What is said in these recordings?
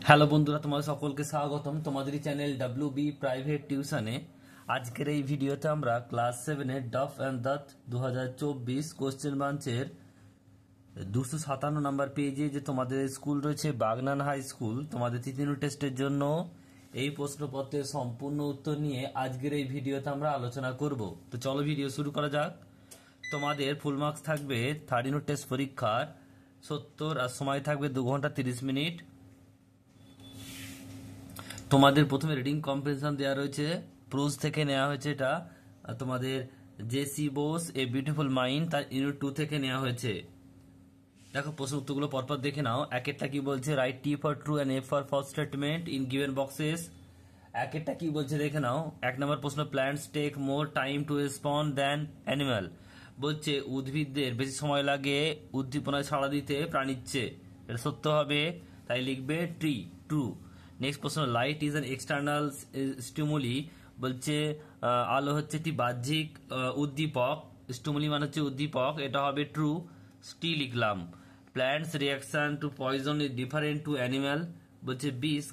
Hello বন্ধুরা, তোমাদের সকলকে স্বাগতম তোমাদের চ্যানেল WB প্রাইভেট টিউশনে। আজকের এই ভিডিওতে আমরা ক্লাস 7-এর ডাফ অ্যান্ড দাঁত 2024 কোশ্চেন বাঞ্চের 257 নাম্বার পেজে যে তোমাদের স্কুল রয়েছে বাগনান হাই স্কুল, তোমাদের তৃতীয় টেস্টের জন্য এই প্রশ্নপত্রের সম্পূর্ণ উত্তর নিয়ে আজকের এই ভিডিওতে আমরা আলোচনা করব। তো চলো ভিডিও শুরু করা যাক। তোমাদের ফুল মার্কস থাকবে 30 ইউনিট টেস্ট পরীক্ষার 70 আর সময় থাকবে 2 ঘন্টা 30 মিনিট। তোমাদের প্রথমে রিডিং কম্প্রিহেনশন দেওয়া রয়েছে, প্রোজ থেকে নেওয়া হয়েছে। এটা তোমাদের J C Bose a beautiful mind তার ইউনিট 2 থেকে নেওয়া হয়েছে। দেখো প্রশ্ন উত্তরগুলো পরপর দেখে নাও। একেরটা কি বলছে, write T for true and a for false statement in given boxes. একেরটা কি বলছে দেখে নাও। 1 নম্বর প্রশ্ন, plants take more time to respond than animal. বলছে উদ্ভিদদের বেশি সময় লাগে উদ্দীপনায় সাড়া দিতে প্রাণীর চেয়ে। এটা সত্য হবে, তাই লিখবে ট্রু। নেক্সট প্রশ্ন, light is an external stimuli. বলছে আলো হচ্ছে একটি বাহ্যিক উদ্দীপক। স্টিমুলি মানে হচ্ছে উদ্দীপক, এটা হবে ট্রু, টি লিখলাম। Plants reaction to poison is different to animal. বলছে বিষ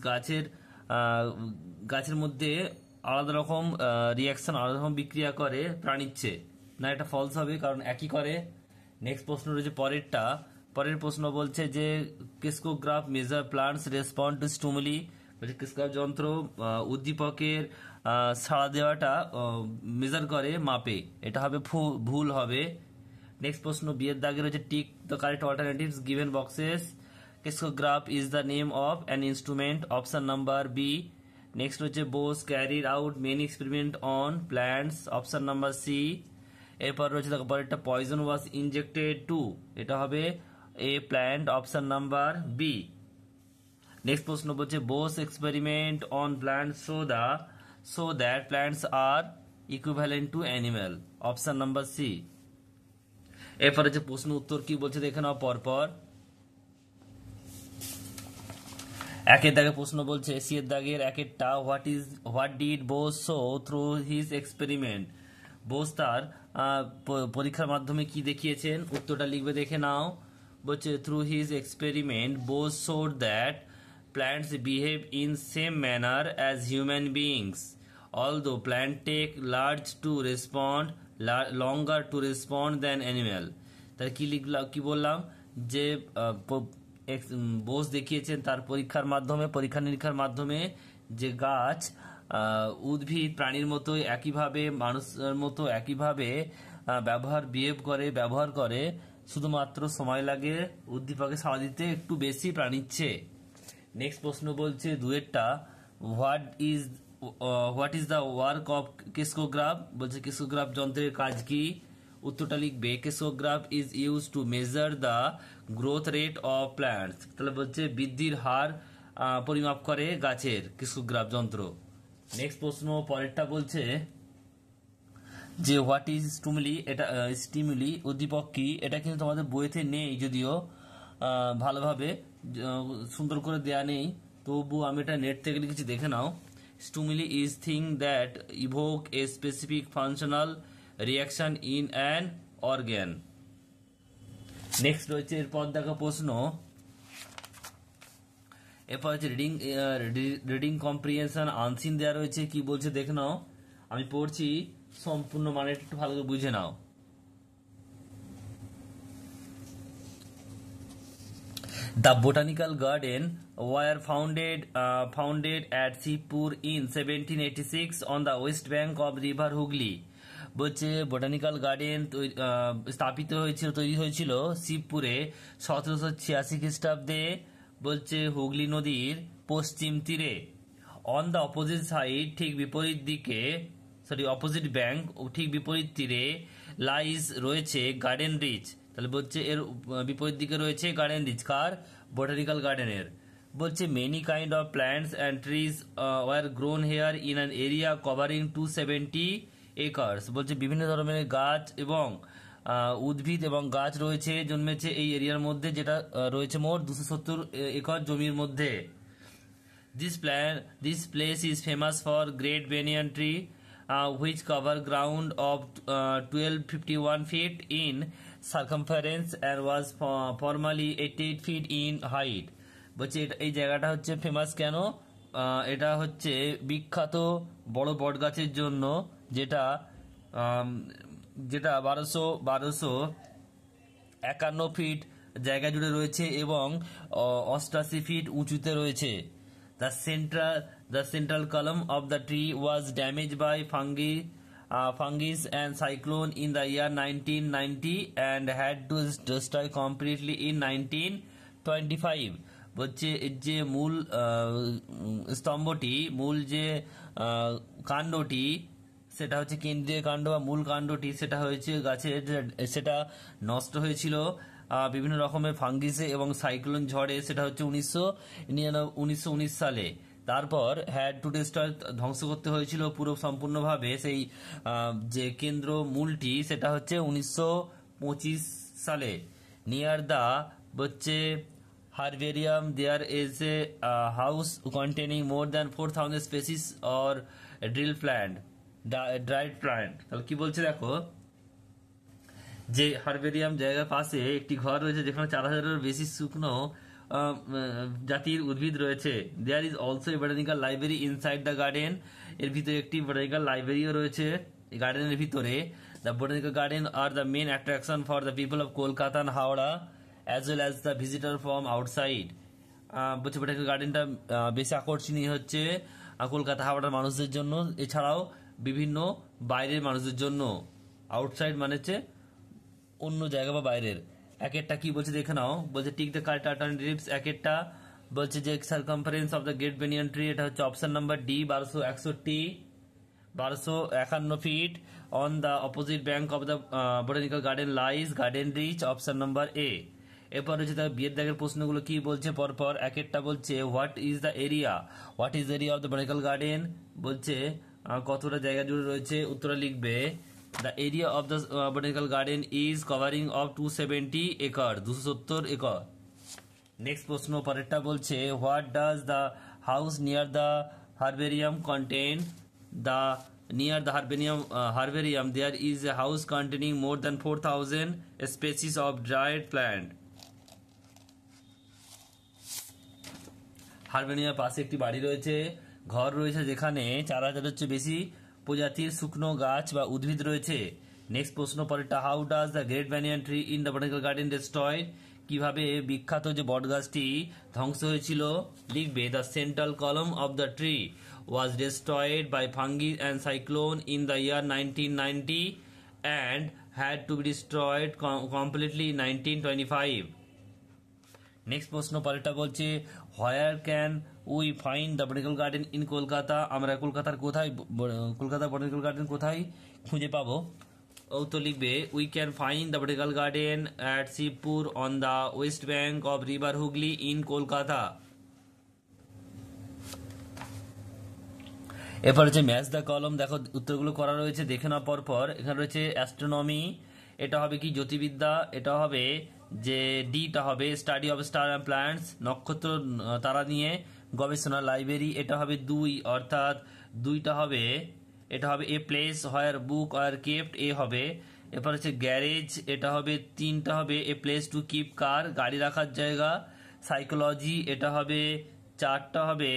গাছের মধ্যে আলাদা রকম রিয়াকশন, আলাদা রকম বিক্রিয়া করে প্রাণীর চেয়ে। না, এটা ফলস হবে কারণ একই করে। নেক্সট প্রশ্ন রয়েছে পরের প্রশ্ন বলছে যে ক্রিস্কোগ্রাফ measure plants respond two stimuli. বলছে ক্রিস্কোগ্রাফ যন্ত্র উদ্দীপকের সাড়া দেওয়াটা মেজার করে, মাপে। এটা হবে ভুল হবে। নেক্সট প্রশ্ন বিয়ের দাগে রয়েছে tick the correct alternatives given boxes. Crescograph is the name of an instrument, option number B. Next রয়েছে Bose carried out many experiment on plants, option number C. এরপর রয়েছে দেখো পরেরটা, পয়জন ওয়াজ ইনজেক্টেড টু, এটা হবে a plant, option number B. Next প্রশ্ন বলছে Bose experiment on plant so that plants are equivalent to animal, option number C. এরপর হচ্ছে প্রশ্ন উত্তর কি বলছে দেখে নাও পরপর। একের দাগে প্রশ্ন বলছে সি এর দাগের একেরটা, what did Bose show through his experiment. Bose তার পরীক্ষার মাধ্যমে কি দেখিয়েছেন, উত্তরটা লিখবে দেখে নাও। বলছে through his experiment Bose showed that plants behave in same manner as human beings, although plant take longer to respond than animal. তাহলে কি লিখলাম, কি বললাম যে বোস দেখিয়েছেন তার পরীক্ষা নিরীক্ষার মাধ্যমে যে গাছ উদ্ভিদ প্রাণীর মতো একইভাবে মানুষের মতো একইভাবে ব্যবহার করে, শুধুমাত্র সময় লাগে উদ্দীপকে সাড়া দিতে একটু বেশি প্রাণীর চেয়ে। নেক্সট প্রশ্ন বলছে দুয়েরটা, what is the work of crescograph. বলছে ক্রিস্কোগ্রাফ যন্ত্রের কাজ কি, উত্তরটা লিখবে crescograph is use to measure the growth rate of plants. তাহলে বলছে বৃদ্ধির হার পরিমাপ করে গাছের ক্রিস্কোগ্রাফ যন্ত্র। নেক্সট প্রশ্ন পরেরটা বলছে যে হোয়াট ইজ স্টিমুলি। এটা স্টিমুলি উদ্দীপক কি, এটা কিন্তু তোমাদের বইতে নেই, যদিও ভালোভাবে সুন্দর করে দেয়া নেই, তবু আমি এটা নেট থেকে লিখেছি, দেখে নাও। Stimuli is thing that evoke a specific functional reaction in an organ. Next রয়েছে এরপর দেখো প্রশ্ন, এরপর হচ্ছে রিডিং কম্প্রিহেনশন আনসিন দেওয়া রয়েছে। কি বলছে দেখে নাও, আমি পড়ছি, সম্পূর্ণ মানে একটু ভালো করে বুঝে নাও। The botanical garden were founded at Shibpur in 1786 on the west bank of river Hooghly. বলছে বোটানিক্যাল গার্ডেন তৈরি হয়েছিল শিবপুরে 1786 খ্রিস্টাব্দে। বলছে হুগলি নদীর পশ্চিম তীরে। অন দ্য অপোজিট সাইড, ঠিক বিপরীত দিকে, অপোজিট ব্যাংক, ঠিক বিপরীত তীরে, লাইজ রয়েছে গার্ডেন রিচ। তাহলে বলছে এর বিপরীত দিকে রয়েছে গার্ডেন রিচ, কার, বোটানিক্যাল গার্ডেনের। বলছে many kind of plants and trees war grown here in an area covering 270 acres. বলছে বিভিন্ন ধরনের গাছ এবং উদ্ভিদ এবং গাছ জন্মেছে এই এরিয়ার মধ্যে, যেটা রয়েছে মোট 270 একর জমির মধ্যে। This place is famous for great banyan tree, which cover ground of 1251 feet in circumference and was formerly 88 feet in height. বলছে এই জায়গাটা হচ্ছে ফেমাস কেন, এটা হচ্ছে বিখ্যাত বড় বট গাছের জন্য, যেটা আম, যেটা 1251 ফিট জায়গা জুড়ে রয়েছে এবং 88 ফিট উঁচুতে রয়েছে। The central column of the tree was damage by fungus and cyclone in the year 1990 and had to destroy completely in 1925। বলছে এর যে মূল স্তম্ভটি, মূল যে কাণ্ডটি, সেটা হচ্ছে কেন্দ্রীয় কাণ্ড বা মূল কাণ্ডটি, সেটা হয়েছে গাছের, সেটা নষ্ট হয়েছিল বিভিন্ন রকমের ফাঙ্গিসে এবং সাইক্লোন ঝড়ে, সেটা হচ্ছে 1919 সালে। তারপর হ্যাড টু ডিস্ট্রয়, ধ্বংস করতে হয়েছিল পুরো সম্পূর্ণভাবে সেই যে কেন্দ্র মূলটি, সেটা হচ্ছে 1925 সালে। নিয়ার দ্য হচ্ছে herbarium there is a house containing more than 4000 species or dried plant. তাহলে কি বলছে দেখো, যে হারবেরিয়াম জায়গার পাশে একটি ঘর রয়েছে যেখানে 4000-এর বেশি শুকনো জাতির উদ্ভিদ রয়েছে। There is also a botanical library inside the garden, এর ভিতরে একটি বটানিক্যাল লাইব্রেরিও রয়েছে এই গার্ডেনের ভিতরে। The botanical garden are the main attraction for the people of Kolkata and Howrah as well as the visitor from outside. বলছে বটানিক্যাল গার্ডেনটা বেশি আকর্ষণীয় হচ্ছে কলকাতা হাওড়ার মানুষদের জন্য, এছাড়াও বিভিন্ন বাইরের মানুষদের জন্য। আউটসাইড মানে হচ্ছে অন্য জায়গা বা বাইরের। এক একটা কি বলছে দেখে নাও, বলছে টিক দ্য কারেক্ট অল্টারনেটিভস। এক একটা বলছে যে circumference of the great banyan tree, এটা হচ্ছে option number D 1251 feet. On the opposite bank of the botanical garden lies Garden Reach, option number A. এরপর হচ্ছে তার বিয়ের দাগের প্রশ্নগুলো কি বলছে পরপর। এক একটা বলছে what is the area of the botanical garden, বলছে কতটা জায়গা জুড়ে রয়েছে, উত্তরে লিখবে The area of the botanical garden is covering of 270 acre, 270 acre. Next প্রশ্ন পরেরটা বলছে what does the house near the herbarium contain. Near the herbarium there is a house containing more than 4000 species of dried plant. হারবেরিয়ামের পাশে একটি বাড়ি রয়েছে, ঘর রয়েছে যেখানে 4000-এর চেয়ে বেশি প্রজাতির শুকনো গাছ বা উদ্ভিদ রয়েছে। নেক্সট প্রশ্ন পরেরটা how does the great banyan tree in the botanical garden destroyed, কিভাবে বিখ্যাত যে বট গাছটি ধ্বংস হয়েছিল, লিখবে the central column of the tree was destroyed by fungi and cyclone in the year 1990 and had to be destroyed completely 1925। Next প্রশ্ন পরেরটা বলছে where can we find the botanical garden in Kolkata, আমরা কলকাতার বটানিক্যাল গার্ডেন কোথায় খুঁজে পাবো। ও তো লিখবে we can find the botanical garden at Shibpur on the West bank of river Hooghly in Kolkata. এরপর হচ্ছে ম্যাচ দ্য কলম, দেখো উত্তরগুলো করা রয়েছে দেখে না পরপর। এখানে রয়েছে অ্যাস্ট্রোনমি, এটা হবে কি জ্যোতির্বিদ্যা, এটা হবে যে ডিটা হবে study of star and planets, নক্ষত্র তারা নিয়ে গবেষণা। লাইব্রেরি এটা হবে 2, অর্থাৎ 2টা হবে, এটা হবে a place where book are kept, এ হবে। এরপর হচ্ছে গ্যারেজ, এটা হবে 3টা হবে এ প্লেস টু কিপ কার, গাড়ি রাখার জায়গা। সাইকোলজি এটা হবে 4টা হবে,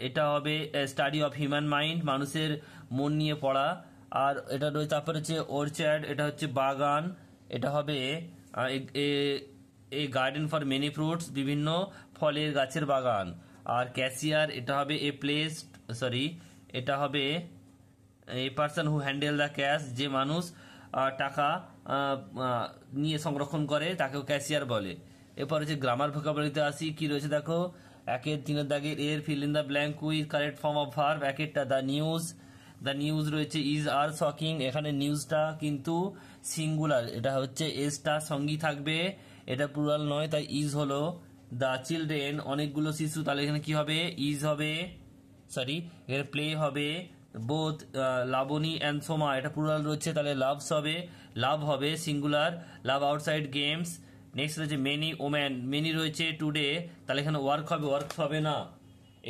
এটা হবে স্টাডি অফ হিউম্যান মাইন্ড, মানুষের মন নিয়ে পড়া। আর এটা রয়েছে তারপর হচ্ছে অর্চার্ড, এটা হচ্ছে বাগান, এটা হবে a garden for many fruits, বিভিন্ন ফলের গাছের বাগান। আর ক্যাশিয়ার এটা হবে এ প্লেস, এটা হবে a person who handle the cash, যে মানুষ টাকা নিয়ে সংরক্ষণ করে তাকেও ক্যাশিয়ার বলে। এরপর হচ্ছে গ্রামার ভোকাবুলারিতে আসি, কি রয়েছে দেখো। 3 দাগের এর fill in the blank with correct form of verb. একটা দ্য নিউজ রয়েছে ইজ আর শকিং, এখানে নিউজটা কিন্তু সিঙ্গুলার, এটা হচ্ছে এসটা সঙ্গী থাকবে, এটা প্লুরাল নয়, তাই ইজ হলো। দ্য চিলড্রেন অনেকগুলো শিশু, তাহলে এখানে কি হবে ইজ হবে, এখানে প্লে হবে। বোথ লাবণী অ্যান্ড সোমা, এটা প্লুরাল রয়েছে, তাহলে লাভ হবে সিঙ্গুলার, লাভ আউটসাইড গেমস। নেক্সট রয়েছে মেনি ওম্যান, মেনি রয়েছে টুডে, তাহলে এখানে ওয়ার্ক হবে না,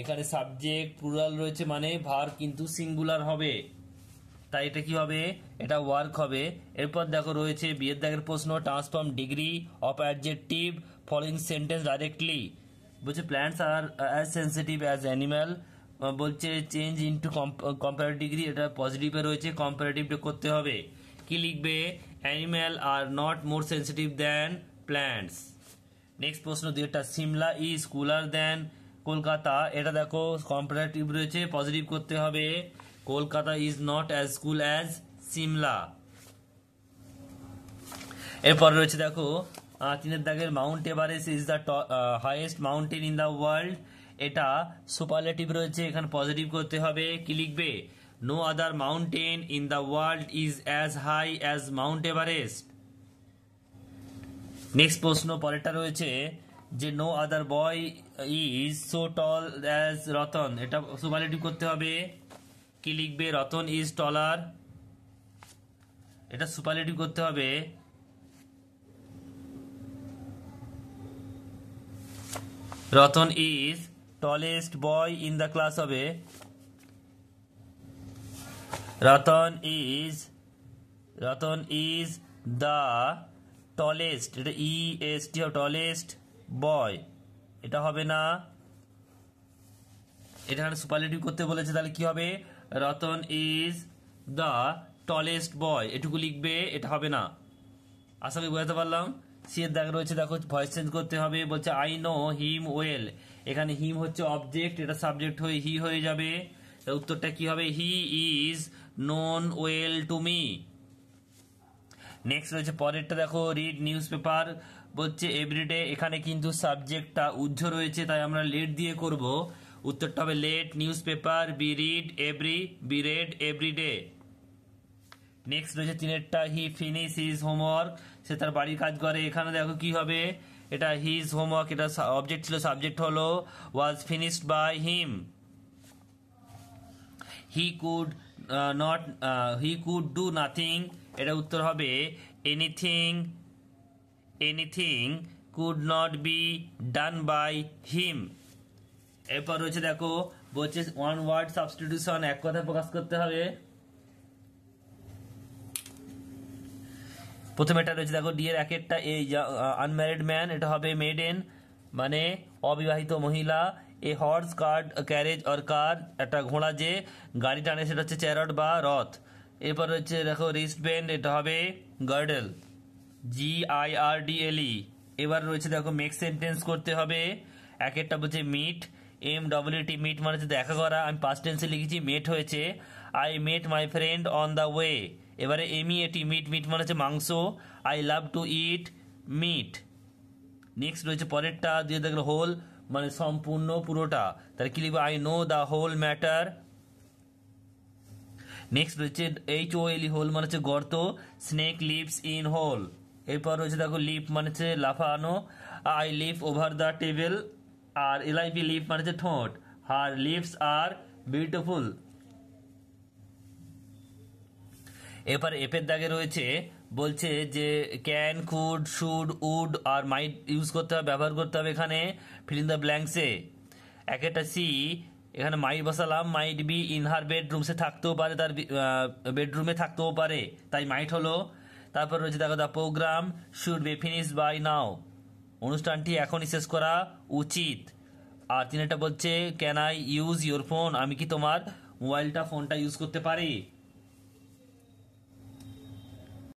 এখানে সাবজেক্ট প্লুরাল রয়েছে মানে ভার্ব কিন্তু সিঙ্গুলার হবে, তাই এটা কি হবে, এটা ওয়ার্ক হবে। এরপর দেখো রয়েছে বিয়ের দাগের প্রশ্ন transform degree of adjective following sentence directly. বলছে প্ল্যান্টস আর অ্যাজ সেন্সিটিভ অ্যাজ অ্যানিম্যাল, বলছে চেঞ্জ ইনটু কম্পারেটিভ ডিগ্রি, এটা পজিটিভে রয়েছে, কম্পারেটিভটা করতে হবে। কি লিখবে? Animal are not more sensitive than plants. Next প্রশ্ন দুইটা, Shimla is cooler than Kolkata, এটা দেখো কম্পারেটিভ রয়েছে, পজিটিভ করতে হবে। Kolkata is not as cool as Shimla. এরপর রয়েছে দেখো তিনের দাগের Mount Everest is the highest mountain in the world, এটা সুপারলেটিভ রয়েছে, এখানে পজিটিভ করতে হবে। কি লিখবে? No other mountain in the world is as high as Mount Everest. Next প্রশ্ন পরেরটা রয়েছে যে no other boy is so tall as Ratan, এটা সুপারলেটিভ করতে হবে। কি লিখবে? রতন ইজ টলার, এটা সুপারলেটিভ করতে হবে। Ratan is tallest boy in the class হবে। রতন ইজ দ্য টলেস্ট, এটা EST টলেস্ট বয়, এটা হবে না, এটা সুপারলেটিভ করতে বলেছে, তাহলে কি হবে? রতন ইজ দ্য টলেস্ট বয়, এটুকু লিখবে, এটা হবে না। আশা করি বোঝাতে পারলাম। সি এর দাগ রয়েছে দেখো, ভয়েস চেঞ্জ করতে হবে। বলছে আই নো হিম ওয়েল, এখানে হিম হচ্ছে অবজেক্ট, এটা সাবজেক্ট হয়ে হি হয়ে যাবে, উত্তরটা কি হবে? He is known well to me. Next রয়েছে পরেরটা দেখো, রিড নিউজ পেপার, বলছে এভরিডে, এখানে কিন্তু সাবজেক্টটা উজ্জ রয়েছে, তাই আমরা লেট দিয়ে করব, উত্তরটা হবে let newspaper be read every day. Next রয়েছে তিনেরটা, হি ফিনিশ হিজ হোমওয়ার্ক, সে তার বাড়ির কাজ করে, এখানে দেখো কি হবে? এটা হিজ হোমওয়ার্ক, এটা অবজেক্ট ছিল, সাবজেক্ট হলো was finished by him. He could do nothing, এটা উত্তর হবে anything could not be done by him. এরপর রয়েছে দেখো, বলছে ওয়ান ওয়ার্ড সাবস্টিটিউশন, এক কথায় প্রকাশ করতে হবে। প্রথমে এটা রয়েছে দেখো, ডিয়ের একেরটা এই আনম্যারিড ম্যান, এটা হবে মেডেন মানে অবিবাহিত মহিলা। এ হর্স ক্যারেজ অর কার, একটা ঘোড়া যে গাড়ি টানে, সেটা হচ্ছে চ্যারট বা রথ। এরপর রয়েছে দেখো রিস্ট ব্যান্ড, এটা হবে গার্ডেল, GIRDLE। এবার রয়েছে দেখো মেক সেন্টেন্স করতে হবে। একেরটা বলছে মিট, MWT, মিট মানে হচ্ছে দেখা করা, আমি পাস্ট টেন্সে লিখেছি, মেট হয়েছে। I met my friend on the way, এবারে MEAT, মিট মানে হচ্ছে মাংস, I love to it meet. Next রয়েছে পরেরটা দিয়ে দেখলো হোল মানে সম্পূর্ণ, পুরোটা, তাহলে কি লিখবো? I know the whole matter. Next রয়েছে HOLE, হোল মানে হচ্ছে গর্ত, স্নেক লিভস ইন হোল। এরপর রয়েছে দেখো লিপ মানে হচ্ছে লাফানো, I leap over the table, আর LIV লিপ মানে হচ্ছে ঠোঁট, হার লিপস আর বিউটিফুল। এরপর এফের দাগে রয়েছে, বলছে যে ক্যান, কুড, শুড, উড আর মাইট ইউজ করতে হবে, ব্যবহার করতে হবে এখানে ফিল ইন দ্য ব্ল্যাঙ্কসে। একটা সি, এখানে মাইট বসালাম, might be in her bedroom, সে থাকতেও পারে, তার বেডরুমে থাকতেও পারে, তাই মাইট হলো। তারপর রয়েছে দেখো the program should be finish by now, অনুষ্ঠানটি এখনই শেষ করা উচিত। আর তিনটা বলছে can I use your phone, আমি কি তোমার ফোনটা ইউজ করতে পারি।